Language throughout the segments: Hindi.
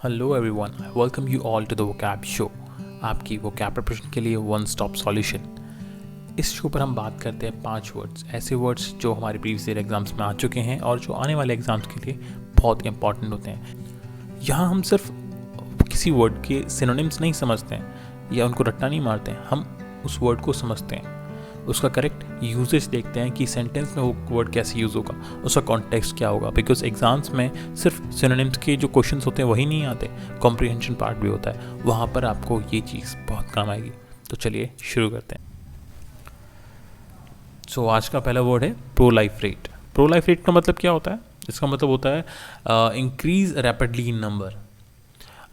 Hello everyone, welcome you all to the vocab show, आपकी वोकैब प्रिपरेशन के लिए वन स्टॉप सॉल्यूशन। इस शो पर हम बात करते हैं 5 वर्ड्स, ऐसे वर्ड्स जो हमारे प्रीवियस ईयर एग्जाम्स में आ चुके हैं और जो आने वाले एग्जाम्स के लिए बहुत इंपॉर्टेंट होते हैं। यहाँ हम सिर्फ किसी वर्ड के सिनोनिम्स नहीं समझते हैं या उनको रट्टा नहीं मारते हैं, हम उस वर्ड को समझते हैं, उसका करेक्ट यूजेज देखते हैं कि सेंटेंस में वो वर्ड कैसे यूज़ होगा, उसका कॉन्टेक्स्ट क्या होगा। बिकॉज एग्जाम्स में सिर्फ सिनोनिम्स के जो क्वेश्चंस होते हैं वही नहीं आते, कॉम्प्रिहेंशन पार्ट भी होता है, वहाँ पर आपको ये चीज़ बहुत काम आएगी। तो चलिए शुरू करते हैं। सो आज का पहला वर्ड है pro life rate. Pro life rate का मतलब क्या होता है? इसका मतलब होता है इंक्रीज रैपिडली इन नंबर।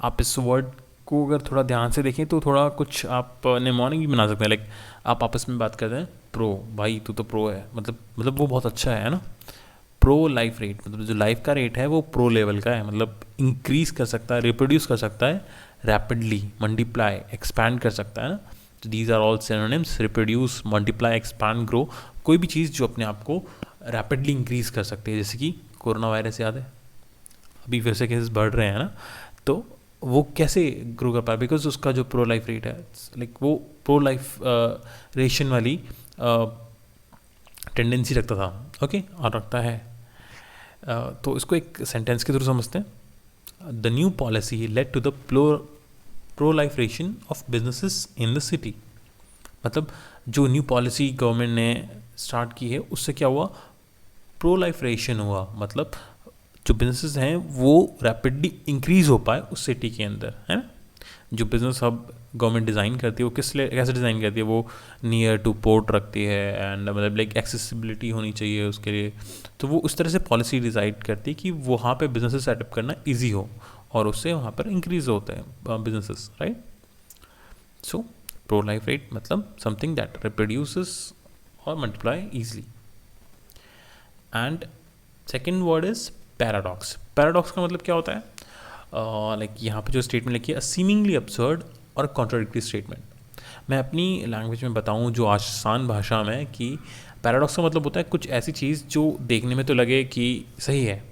आप इस वर्ड को अगर थोड़ा ध्यान से देखें तो थोड़ा कुछ आप निमोनिक भी बना सकते हैं। लाइक आप आपस में बात करते हैं, प्रो भाई तू तो प्रो है, मतलब वो बहुत अच्छा है ना। प्रो लाइफ रेट मतलब जो लाइफ का रेट है वो प्रो लेवल का है, मतलब इंक्रीज कर सकता है, रिप्रोड्यूस कर सकता है, रैपिडली मल्टीप्लाई एक्सपैंड कर सकता है ना। तो these are all synonyms, reproduce, multiply, expand, grow. कोई भी चीज़ जो अपने आप को रैपिडली इंक्रीज कर सकती है, जैसे कि कोरोना वायरस याद है, अभी फिर से केसेस बढ़ रहे हैं ना, तो वो कैसे ग्रो कर पाए? बिकॉज उसका जो प्रो लाइफ रेट है, लाइक वो प्रो लाइफ रेशन वाली टेंडेंसी रखता था, ओके, और रखता है। तो इसको एक सेंटेंस के थ्रू समझते हैं। The new policy led to the proliferation of businesses in the city. मतलब जो न्यू पॉलिसी गवर्नमेंट ने स्टार्ट की है उससे क्या हुआ? प्रोलाइफरेशन हुआ, मतलब जो बिजनेसेस हैं वो रैपिडली इंक्रीज हो पाए उस सिटी के अंदर, है ना। जो बिजनेस हब गवर्नमेंट डिज़ाइन करती है वो कैसे डिज़ाइन करती है? वो नियर टू पोर्ट रखती है एंड मतलब लाइक एक्सेसिबिलिटी होनी चाहिए उसके लिए। तो वो उस तरह से पॉलिसी डिसाइड करती है कि वहाँ पे बिजनेसेस सेटअप करना इजी हो और उससे वहाँ पर इंक्रीज होते हैं बिजनेसेस, राइट। सो प्रो लाइफ रेट मतलब समथिंग दैट रिप्रोड्यूसेस और multiply easily. And second word is paradox. Paradox का मतलब क्या होता है? लाइक यहाँ पे जो स्टेटमेंट लिखी है, सीमिंगली अब्सर्ड और कॉन्ट्राडिक्टरी स्टेटमेंट। मैं अपनी लैंग्वेज में बताऊँ जो आसान भाषा में, कि पैराडॉक्स का मतलब होता है कुछ ऐसी चीज़ जो देखने में तो लगे कि सही है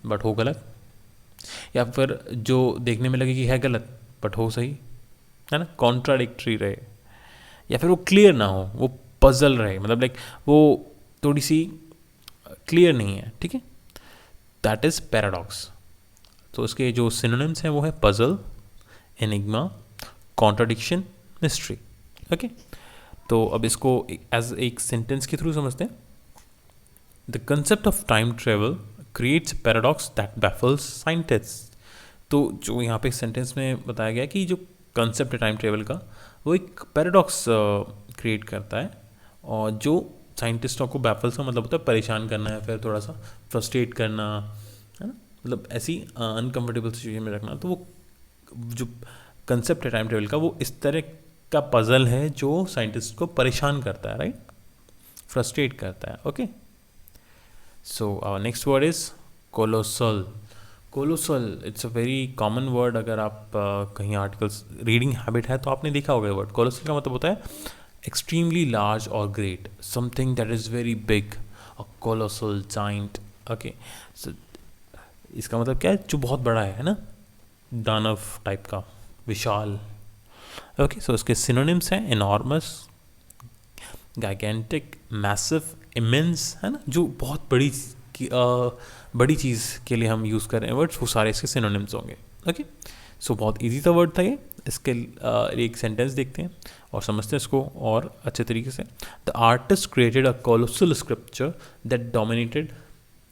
बट हो गलत, या फिर जो देखने में लगे कि है गलत बट हो सही, है ना, कॉन्ट्राडिक्टरी रहे, या फिर वो क्लियर ना हो, वो पजल रहे, मतलब लाइक वो थोड़ी सी क्लियर नहीं है, ठीक है, दैट इज़ पैराडॉक्स। तो इसके जो सिनोनिम्स हैं वो है puzzle, enigma, contradiction, mystery, okay. तो अब इसको एज एक सेंटेंस के थ्रू समझते हैं। The concept of time travel creates paradox that baffles scientist. तो जो यहाँ पे सेंटेंस में बताया गया कि जो कंसेप्ट है टाइम ट्रेवल का, वो एक पैराडॉक्स क्रिएट करता है, और जो साइंटिस्टों को बैफल्स का मतलब होता है परेशान करना है, फिर थोड़ा सा फ्रस्ट्रेट करना, है ना, मतलब ऐसी अनकम्फर्टेबल सिचुएशन में रखना। तो वो जो कंसेप्ट है टाइम ट्रेवल का, वो इस तरह का पजल है जो साइंटिस्ट को परेशान करता है, राइट, फ्रस्ट्रेट करता है, okay. So our next word is colossal. Colossal it's a very common word. अगर आप कहीं आर्टिकल्स रीडिंग हैबिट है तो आपने देखा होगा वर्ड। कोलोसल का मतलब होता है एक्सट्रीमली लार्ज और great, something that is very big, a colossal giant, okay. So इसका मतलब क्या है? जो बहुत बड़ा है ना, दानव टाइप का, विशाल, ओके। सो इसके सिनोनिम्स हैं इनॉर्मस, गाइगेंटिक, मैसिव, इमेंस, है ना, जो बहुत बड़ी चीज़ के लिए हम यूज़ कर रहे हैं वर्ड्स, वो सारे इसके सिनोनिम्स होंगे, ओके। सो बहुत इजी था वर्ड था ये। इसके एक सेंटेंस देखते हैं और समझते हैं इसको और अच्छे तरीके से। The artist created a colossal scripture that dominated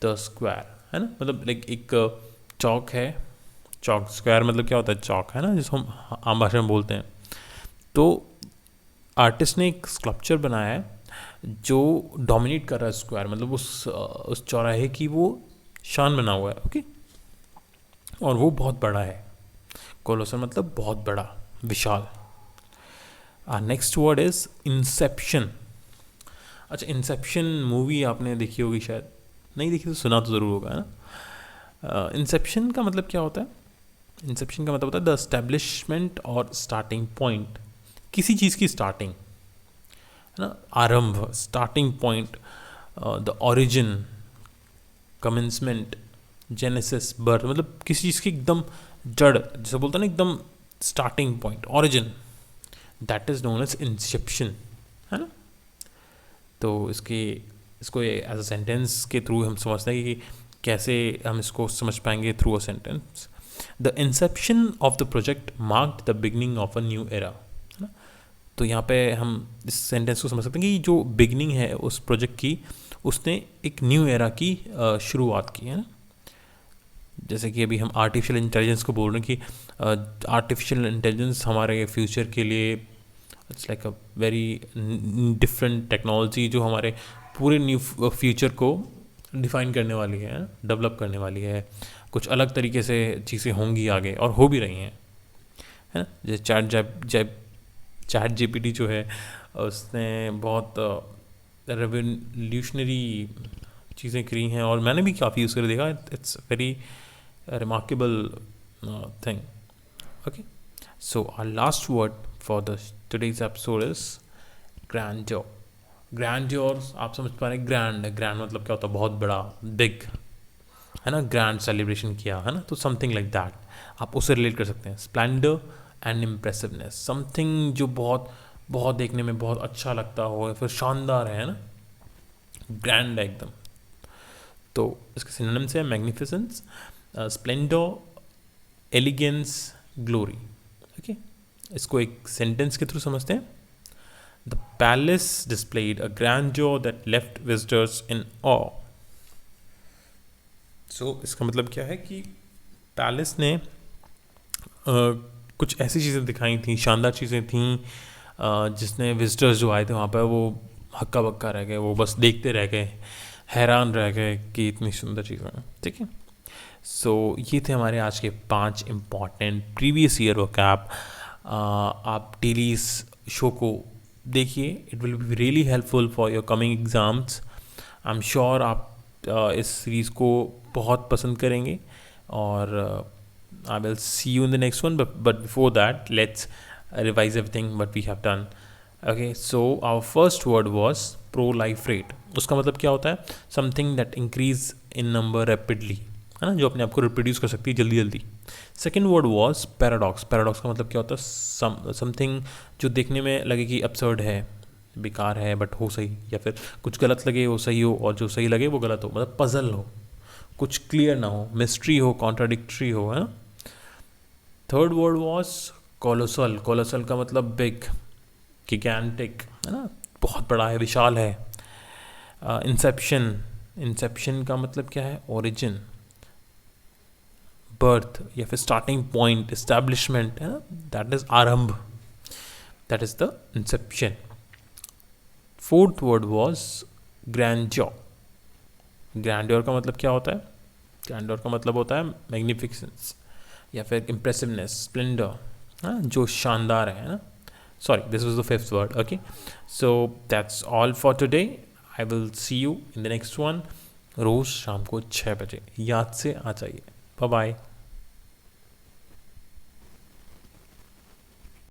the square, है ना, मतलब लाइक एक चौक है, चौक, स्क्वायर मतलब क्या होता है? चौक, है ना, जिसको हम आम भाषा में बोलते हैं। तो आर्टिस्ट ने एक स्कल्पचर बनाया है जो डोमिनेट कर रहा है स्क्वायर, मतलब उस चौराहे की वो शान बना हुआ है, ओके, और वो बहुत बड़ा है। कोलोसल मतलब बहुत बड़ा, विशाल। Next word is inception. अच्छा, इंसेप्शन मूवी आपने देखी होगी शायद, नहीं देखी तो सुना तो ज़रूर होगा, है ना। इंसेप्शन का मतलब क्या होता है? इंसेप्शन का मतलब होता है द एस्टेब्लिशमेंट और स्टार्टिंग पॉइंट, किसी चीज़ की स्टार्टिंग, है ना, आरंभ, starting point, the origin, commencement, genesis birth, मतलब किसी चीज़ की एकदम जड़, जैसे बोलते हैं ना एकदम starting point, origin, that is known as inception, है ना। तो इसको एज अ सेंटेंस के थ्रू हम समझते हैं कि कैसे हम इसको समझ पाएंगे through a sentence. The inception of the project marked the beginning of a new era, है ना। तो यहाँ पे हम इस सेंटेंस को समझ सकते हैं कि जो बिगनिंग है उस प्रोजेक्ट की, उसने एक न्यू एरा की शुरुआत की, है ना। जैसे कि अभी हम आर्टिफिशियल इंटेलिजेंस को बोल रहे हैं कि आर्टिफिशियल इंटेलिजेंस हमारे फ्यूचर के लिए it's like a very different technology जो हमारे पूरे न्यू फ्यूचर को डिफाइन करने वाली है, डेवलप करने वाली है। कुछ अलग तरीके से चीज़ें होंगी आगे और हो भी रही हैं, है ना। जैसे चैट जीपीटी जो है उसने बहुत रेवोल्यूशनरी चीज़ें करी हैं और मैंने भी काफ़ी यूज़ कर देखा। It's very remarkable thing. Okay, so our last word for the today's episode is grandeur. Grandeur आप समझ पा रहे हैं, ग्रैंड मतलब क्या होता है, बहुत बड़ा, बिग, है ना। ग्रैंड सेलिब्रेशन किया, है ना, तो समथिंग लाइक दैट आप उससे रिलेट कर सकते हैं। स्प्लेंडर एंड इम्प्रेसिवनेस, समथिंग जो बहुत बहुत देखने में बहुत अच्छा लगता हो या फिर शानदार है ना, ग्रैंड है एकदम। तो इसके सिनोनिम्स है magnificence, splendour, elegance, glory. Okay, इसको एक सेंटेंस के थ्रू समझते हैं। The palace displayed a grandeur that left visitors in awe. So इसका मतलब क्या है कि पैलेस ने कुछ ऐसी चीज़ें दिखाई थी, शानदार चीज़ें थी, जिसने विजिटर्स जो आए थे वहाँ पर वो हक्का बक्का रह गए, वो बस देखते रह गए, हैरान रह गए कि इतनी सुंदर चीज़ें हैं। ठीक है, सो ये थे हमारे आज के 5 इम्पॉर्टेंट प्रीवियस ईयर वोकैब। आप डेली इस शो को देखिए, it will be really helpful for your coming exams. I am sure आप इस सीरीज़ को बहुत पसंद करेंगे और I will see you in the next one, but before that let's revise everything what we have done. Okay, so our first word was proliferate. उसका मतलब क्या होता है, something that increase in number rapidly, है ना, जो अपने आप को रिप्रोड्यूस कर सकती है जल्दी जल्दी। Second word was paradox. Paradox का मतलब क्या होता है, समथिंग जो देखने में लगे कि absurd है, बेकार है, बट हो सही, या फिर कुछ गलत लगे वो सही हो और जो सही लगे वो गलत हो, मतलब पजल हो, कुछ क्लियर ना हो, मिस्ट्री हो, कॉन्ट्राडिक्टरी हो, है ना। Third word was colossal. Colossal का मतलब बिग, गिगैंटिक, है ना, बहुत बड़ा है, विशाल है। इंसेप्शन, इंसेप्शन का मतलब क्या है, ओरिजिन, बर्थ या फिर स्टार्टिंग पॉइंट, एस्टैब्लिशमेंट, है ना, दैट इज आरंभ, that is the Inception. Fourth word was grandeur. Grandeur का मतलब क्या होता है, ग्रैंड्योर का मतलब होता है मैग्निफिसेंस या फिर इम्प्रेसिवनेस, स्प्लेंडर, हाँ, जो शानदार है ना। Sorry, this was the fifth word. Okay, so that's all for today. I will see you in the next one. रोज़ शाम को 6 बजे याद से आ जाइए। Bye bye.